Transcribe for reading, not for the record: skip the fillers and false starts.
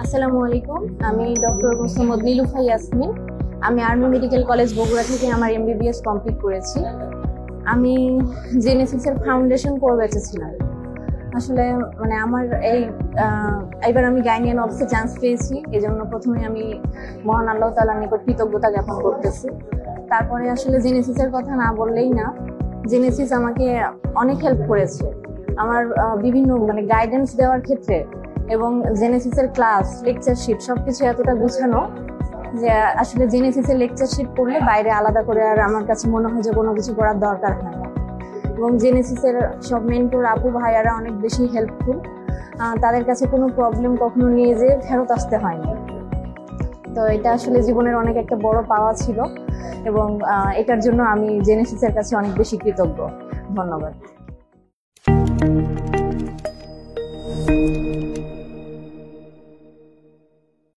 আসসালামু আলাইকুম। আমি ডক্টর মোসাম্মদ নীলুফা ইয়াসমিন। আমি আর্মি মেডিকেল কলেজ বগুড়া থেকে আমার MBBS কমপ্লিট করেছি। আমি জেনেসিসের ফাউন্ডেশন কোর ব্যাচে ছিলাম। আসলে আমার এইবার আমি গাইনিয়ান অবসে চান্স পেয়েছি, এই জন্য প্রথমে আমি মহান আল্লাহ তাআলার নিকট কৃতজ্ঞতা জ্ঞাপন করতেছি। তারপরে আসলে জেনেসিসের কথা না বললেই না, জেনেসিস আমাকে অনেক হেল্প করেছে আমার বিভিন্ন গাইডেন্স দেওয়ার ক্ষেত্রে, এবং জেনেসিসের ক্লাস লেকচারশিট সবকিছু এতটা গুছানো যে আসলে জেনেসিসের লেকচারশিট পড়লে বাইরে আলাদা করে আর আমার কাছে মনে হয় যে কোনো কিছু করার দরকার হয় না। এবং জেনেসিসের সব মেন্টর আপু ভাইয়ারা অনেক বেশি হেল্পফুল, তাদের কাছে কোনো প্রবলেম কখনো নিয়ে যেয়ে ফেরত আসতে হয়নি। তো এটা আসলে জীবনের অনেক একটা বড় পাওয়া ছিল, এবং এটার জন্য আমি জেনেসিসের কাছে অনেক বেশি কৃতজ্ঞ। ধন্যবাদ।